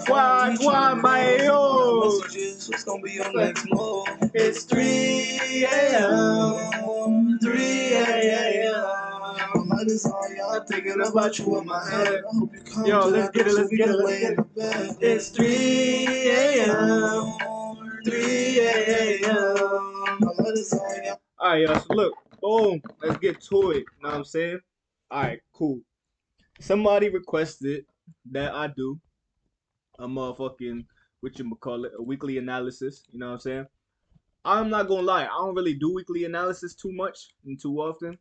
Why, my yo? What's gonna be your next move? It's 3 a.m. 3 a.m. I'm thinking about you in my head. I hope you come. Yo, let's get it. It's 3 a.m. 3 a.m. Alright, y'all, so look, boom, let's get to it. Know what I'm saying? Alright, cool. Somebody requested that I do a motherfucking, a weekly analysis. You know what I'm saying? I'm not gonna lie, I don't really do weekly analysis too much and too often,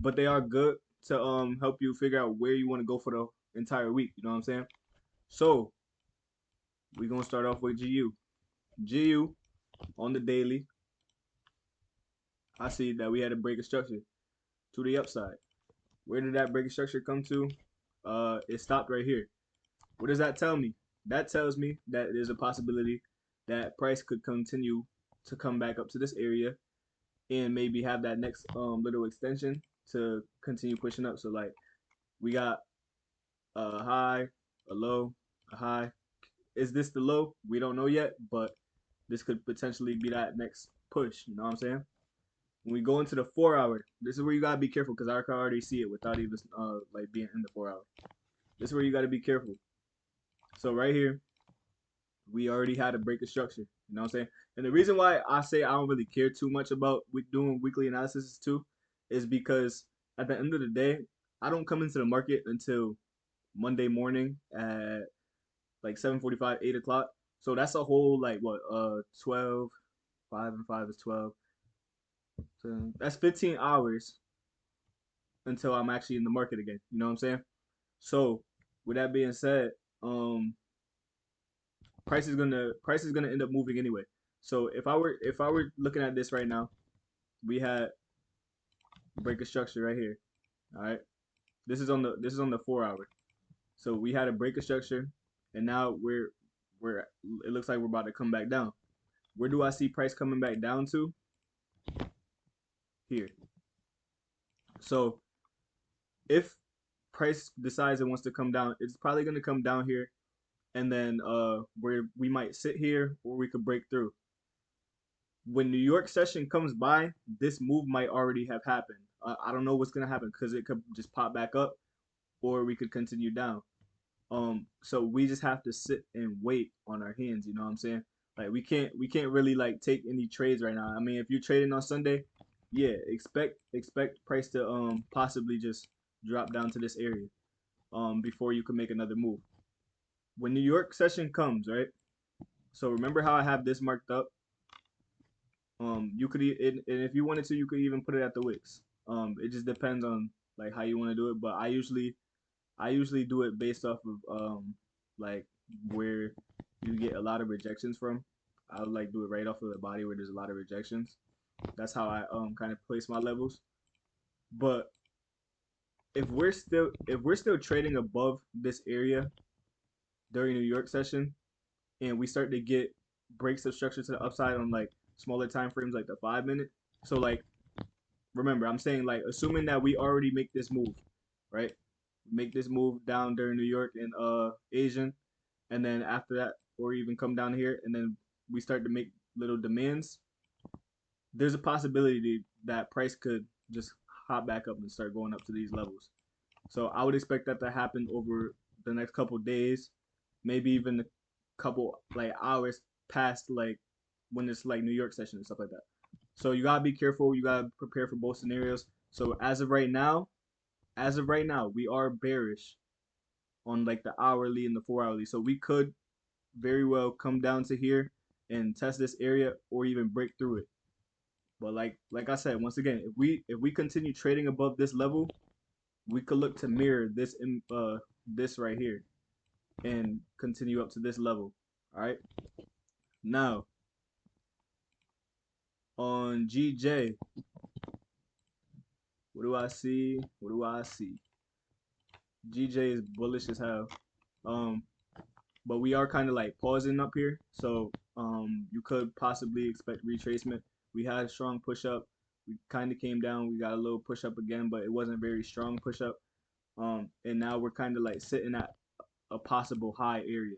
but they are good to help you figure out where you want to go for the entire week. You know what I'm saying? So we're gonna start off with GU. GU on the daily. I see that we had a break of structure to the upside. Where did that break of structure come to? It stopped right here. What does that tell me? That tells me that there's a possibility that price could continue to come back up to this area and maybe have that next little extension to continue pushing up. So like we got a high, a low, a high. Is this the low? We don't know yet, but this could potentially be that next push. You know what I'm saying? When we go into the 4 hour, this is where you gotta be careful because I can already see it without even like being in the 4 hour. This is where you gotta be careful. So right here, we already had a break of structure. You know what I'm saying? And the reason why I say I don't really care too much about doing weekly analysis too is because at the end of the day, I don't come into the market until Monday morning at like 7:45, 8 o'clock. So that's a whole like what 12, 5 and 5 is 12. So that's 15 hours until I'm actually in the market again. You know what I'm saying? So with that being said, price is gonna end up moving anyway. So if I were looking at this right now, we had break of structure right here. All right, this is on the 4 hour. So we had a break of structure, and now we're it looks like we're about to come back down. Where do I see price coming back down to? Here. So if price decides it wants to come down, it's probably gonna come down here, and then where we might sit here or we could break through. When New York session comes by, this move might already have happened. I don't know what's gonna happen because it could just pop back up, or we could continue down. So we just have to sit and wait on our hands. You know what I'm saying? Like we can't really like take any trades right now. I mean, if you're trading on Sunday, yeah, expect price to possibly just drop down to this area before you can make another move. When New York session comes, right? So remember how I have this marked up? You could and if you wanted to, you could even put it at the wicks. It just depends on like how you want to do it. But I usually do it based off of like where you get a lot of rejections from. I would like do it right off of the body where there's a lot of rejections. That's how I kind of place my levels. But if we're still trading above this area during New York session and we start to get breaks of structure to the upside on like smaller time frames like the 5 minute. So like remember I'm saying like assuming that we already make this move, right? Make this move down during New York and Asian, and then after that or even come down here and then we start to make little demands, there's a possibility that price could just hop back up and start going up to these levels. So I would expect that to happen over the next couple days, maybe even a couple like hours past like when it's like New York session and stuff like that. So you gotta be careful. You gotta prepare for both scenarios. So as of right now, we are bearish on like the hourly and the 4 hourly. So we could very well come down to here and test this area or even break through it. But like I said, once again, if we continue trading above this level, we could look to mirror this right here and continue up to this level. All right. Now on GJ, what do I see? What do I see? GJ is bullish as hell. Um, but we are kind of like pausing up here, so you could possibly expect retracement. We had a strong push up. We kind of came down. We got a little push up again, but it wasn't very strong push up. And now we're kind of like sitting at a possible high area.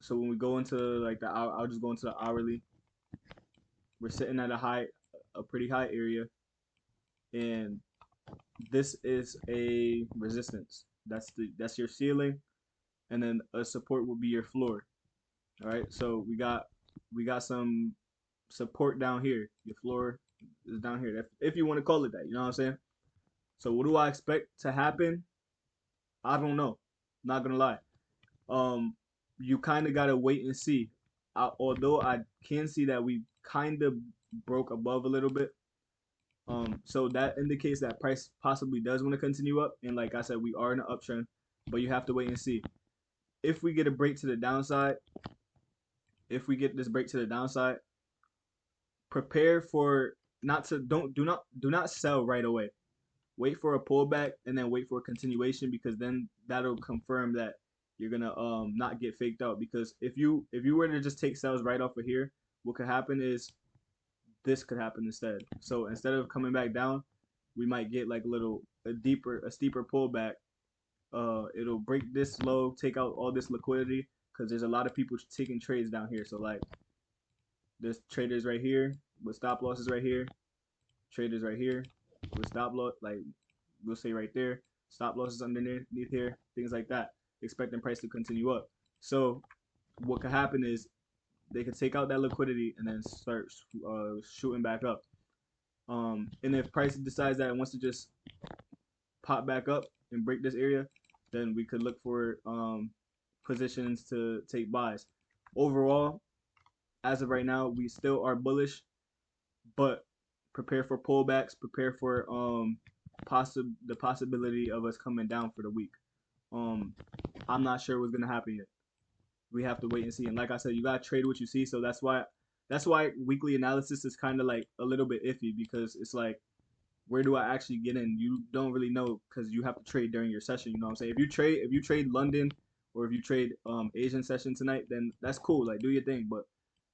So when we go into like the I'll just go into the hourly. We're sitting at a pretty high area, and this is a resistance. That's your ceiling, and then a support will be your floor. All right, so we got some support down here. Your floor is down here, if you want to call it that. You know what I'm saying? So what do I expect to happen? I don't know. Not gonna lie. Um, you kind of gotta wait and see. Although I can see that we kind of broke above a little bit. So that indicates that price possibly does want to continue up, and like I said, we are in an uptrend, but you have to wait and see. If we get a break to the downside, if we get this break to the downside, prepare for not to don't do not sell right away. Wait for a pullback and then wait for a continuation, because then that'll confirm that you're gonna not get faked out. Because if you were to just take sales right off of here, what could happen is this could happen instead. So instead of coming back down, we might get like a steeper pullback. It'll break this low, take out all this liquidity, because there's a lot of people taking trades down here. So like there's traders right here with stop losses right here, traders right here with stop loss, like we'll say right there, stop losses underneath here, things like that, expecting price to continue up. So what could happen is they could take out that liquidity and then start shooting back up. And if price decides that it wants to just pop back up and break this area, then we could look for positions to take buys. Overall, as of right now, we still are bullish, but prepare for pullbacks. Prepare for the possibility of us coming down for the week. I'm not sure what's gonna happen yet. We have to wait and see. And like I said, you gotta trade what you see. So that's why weekly analysis is kind of like a little bit iffy, because it's like, where do I actually get in? You don't really know, because you have to trade during your session. You know what I'm saying? If you trade London, or if you trade Asian session tonight, then that's cool. Like, do your thing. But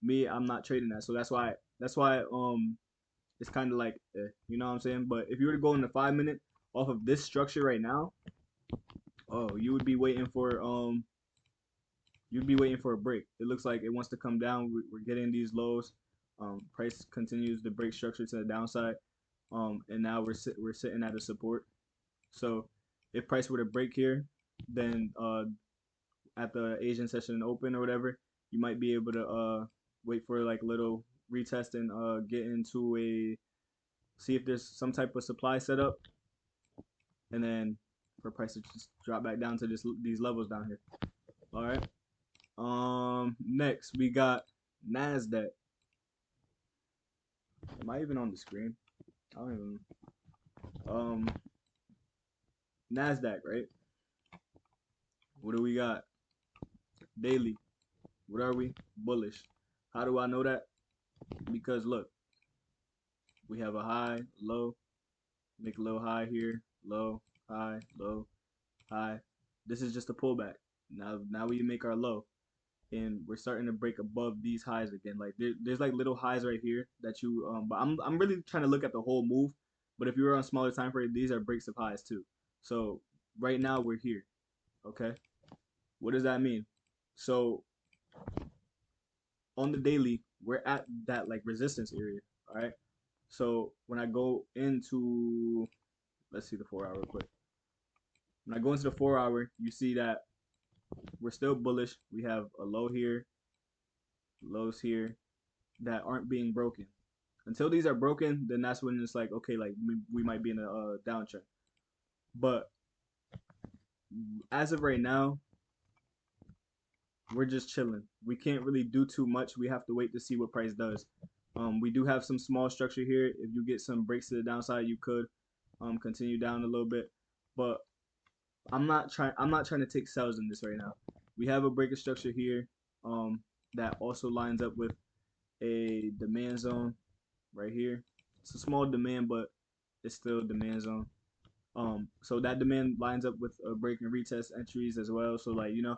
me, I'm not trading that. So that's why it's kind of like, you know what I'm saying? But if you were to go in the 5 minute off of this structure right now, oh, you would be waiting for you'd be waiting for a break. It looks like it wants to come down. We're getting these lows. Price continues to break structure to the downside. And now we're sitting at a support. So if price were to break here, then at the Asian session open or whatever, you might be able to wait for like a little retest and get into see if there's some type of supply setup, and then for price to just drop back down to these levels down here. All right. Next we got Nasdaq. Am I even on the screen? I don't even. Nasdaq, right? What do we got? Daily. What are we? Bullish. How do I know that? Because look, we have a high, low, make a little high here, low, high, low, high. This is just a pullback. Now we make our low, and we're starting to break above these highs again. Like there's like little highs right here that you but I'm really trying to look at the whole move. But if you're on smaller time frame, these are breaks of highs too. So right now we're here. Okay. What does that mean? So on the daily, we're at that like resistance area. All right. So when I go into, let's see the 4 hour real quick. When I go into the 4 hour, you see that we're still bullish. We have a low here, lows here that aren't being broken. Until these are broken, then that's when it's like, okay, like we might be in a downtrend. But as of right now, we're just chilling. We can't really do too much. We have to wait to see what price does. We do have some small structure here. If you get some breaks to the downside, you could continue down a little bit. But I'm not trying to take sells in this right now. We have a breaker structure here that also lines up with a demand zone right here. It's a small demand, but it's still a demand zone. So that demand lines up with break and retest entries as well. So like, you know,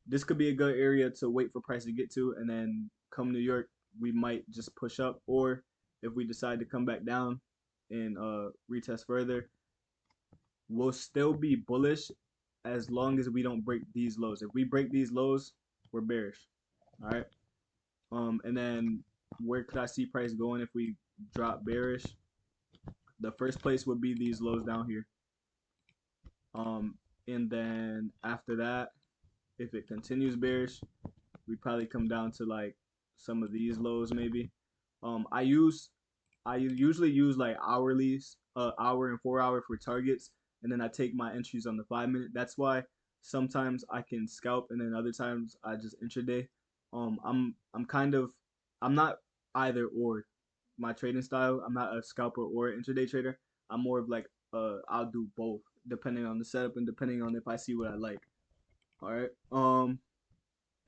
this could be a good area to wait for price to get to, and then come New York, we might just push up, or if we decide to come back down and retest further, we'll still be bullish as long as we don't break these lows. If we break these lows, we're bearish. All right. And then where could I see price going if we drop bearish? The first place would be these lows down here. And then after that, if it continues bearish, we probably come down to like some of these lows maybe. I usually use like hourlies, hour and 4 hour for targets, and then I take my entries on the 5 minute. That's why sometimes I can scalp, and then other times I just intraday. I'm not either or. My trading style, I'm not a scalper or intraday trader. I'm more of like I'll do both depending on the setup and depending on if I see what I like. All right.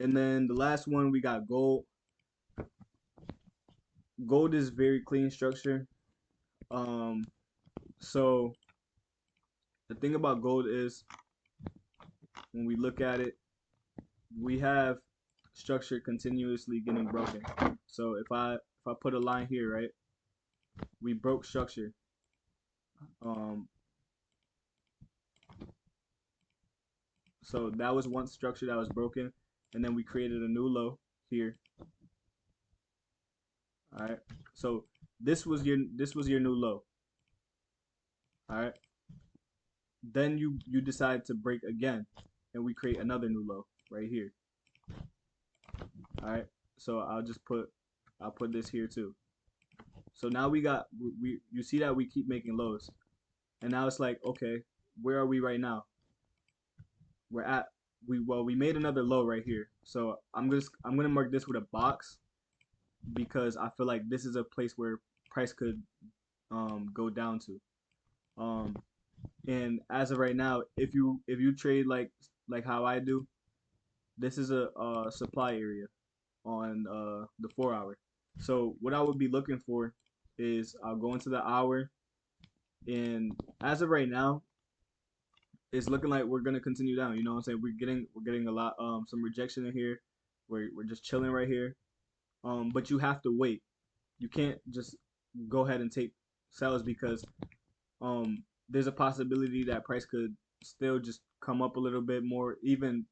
And then the last one we got gold. Gold is very clean structure. So the thing about gold is when we look at it, we have structure continuously getting broken. So if I put a line here, right, we broke structure. So that was one structure that was broken, and then we created a new low here. All right. So this was your new low. All right. Then you decide to break again, and we create another new low right here. All right. So I'll put this here too. So now you see that we keep making lows, and now it's like, okay, where are we right now? We made another low right here. So I'm gonna mark this with a box because I feel like this is a place where price could go down to. And as of right now, if you trade like how I do, this is a supply area on the 4 hour. So what I would be looking for is I'll go into the hour, and as of right now, it's looking like we're gonna continue down. You know what I'm saying? We're getting a lot some rejection in here. We're just chilling right here. But you have to wait. You can't just go ahead and take sells because there's a possibility that price could still just come up a little bit more, even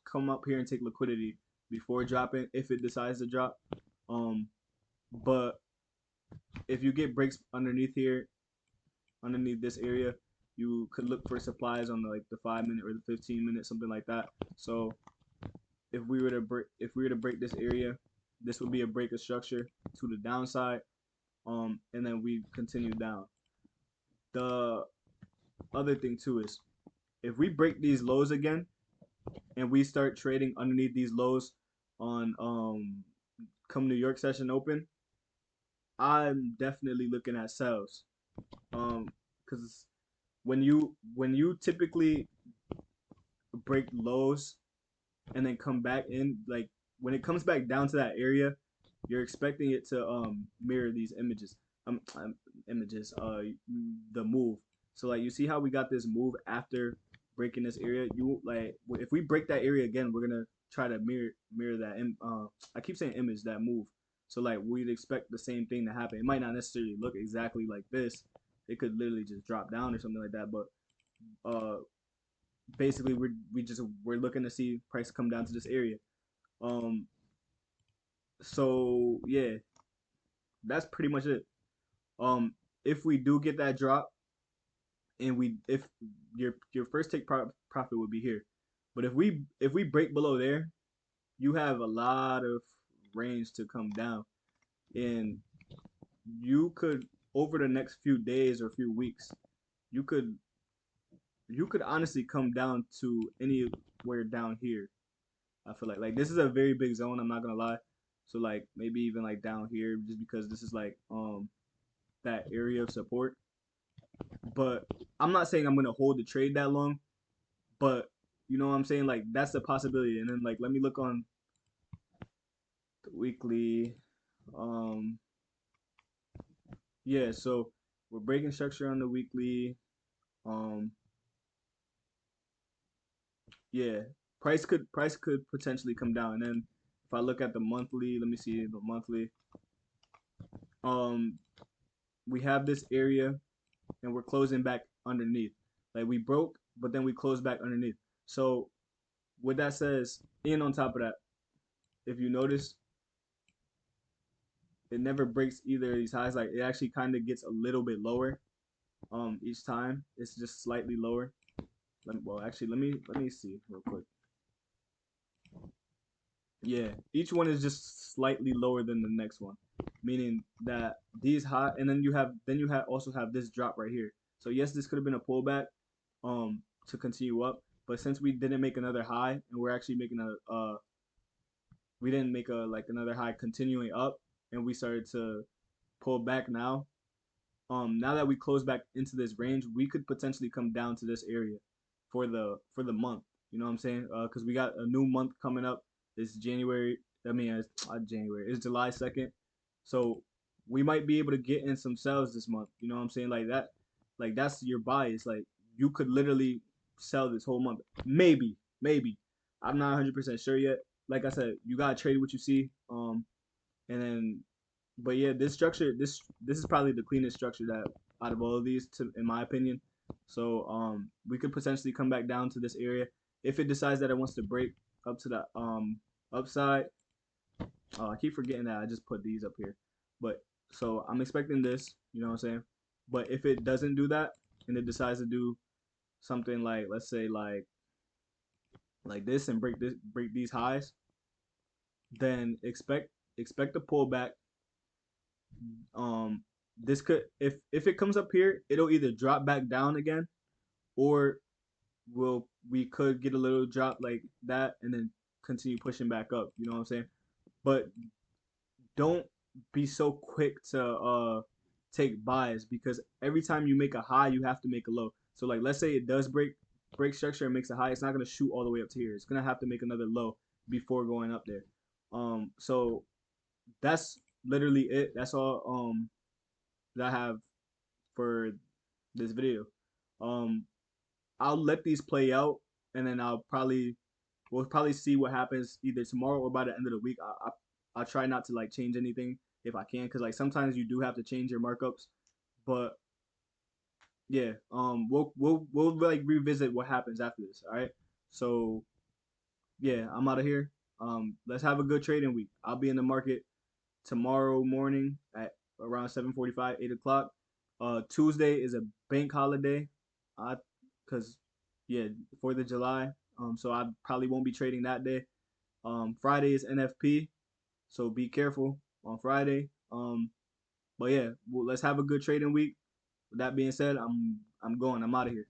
come up here and take liquidity before dropping if it decides to drop. But if you get breaks underneath here, underneath this area, you could look for supplies on the 5 minute or the 15 minute, something like that. So if we were to break this area, this would be a break of structure to the downside. And then we continue down. The other thing too is if we break these lows again and we start trading underneath these lows on come New York session open, I'm definitely looking at sells. Because when you typically break lows and then come back in, like when it comes back down to that area, you're expecting it to mirror these images. The move. So like you see how we got this move after breaking this area. You like if we break that area again, we're gonna try to mirror that. I keep saying image, that move. So like we'd expect the same thing to happen. It might not necessarily look exactly like this. It could literally just drop down or something like that. But basically we're looking to see price come down to this area. So yeah, that's pretty much it. If we do get that drop, and if your first take profit would be here, but if we break below there, you have a lot of range to come down, and you could over the next few days or few weeks, you could honestly come down to anywhere down here. I feel like this is a very big zone. I'm not gonna lie. So like maybe even like down here, just because this is like that area of support. But I'm not saying I'm gonna hold the trade that long, but you know what I'm saying? Like that's the possibility. And then like let me look on the weekly. Um yeah, so we're breaking structure on the weekly. Um yeah, price could potentially come down. And then if I look at the monthly, let me see the monthly. Um we have this area and we're closing back underneath. Like we broke, but then we closed back underneath. So with that says, and on top of that, if you notice, it never breaks either of these highs. Like it actually kind of gets a little bit lower each time. It's just slightly lower. Well, actually, let me see real quick. Yeah, each one is just slightly lower than the next one, meaning that these high, and then you have also have this drop right here. So yes, this could have been a pullback, to continue up, but since we didn't make another high, and we're actually making we didn't make a like another high continuing up, and we started to pull back now. Now that we close back into this range, we could potentially come down to this area for the month. You know what I'm saying? Because we got a new month coming up. It's January. I mean, it's not January. It's July 2nd. So we might be able to get in some sales this month. You know what I'm saying? Like that. Like that's your bias. Like you could literally sell this whole month. Maybe, maybe. I'm not 100% sure yet. Like I said, you gotta trade what you see. And then but yeah, this is probably the cleanest structure that out of all of these, to in my opinion. So we could potentially come back down to this area if it decides that it wants to break up to the upside. I keep forgetting that I just put these up here, but so I'm expecting this. You know what I'm saying? But if it doesn't do that and it decides to do something like, let's say like this and break these highs, then expect a pullback. um this could, if it comes up here, it'll either drop back down again, or we could get a little drop like that and then continue pushing back up. You know what I'm saying? But don't be so quick to take buys, because every time you make a high, you have to make a low. So like let's say it does break structure and makes a high, it's not gonna shoot all the way up to here. It's gonna have to make another low before going up there. So that's literally it. That's all that I have for this video. Um, I'll let these play out, and then we'll probably see what happens either tomorrow or by the end of the week. I'll try not to like change anything if I can, because like sometimes you do have to change your markups. But yeah, we'll like revisit what happens after this. All right. So yeah, I'm out of here. Let's have a good trading week. I'll be in the market tomorrow morning at around 7:45, 8 o'clock. Tuesday is a bank holiday, cause yeah, 4th of July. So I probably won't be trading that day. Friday is NFP, so be careful on Friday. But yeah, well, let's have a good trading week. With that being said, I'm going. I'm out of here.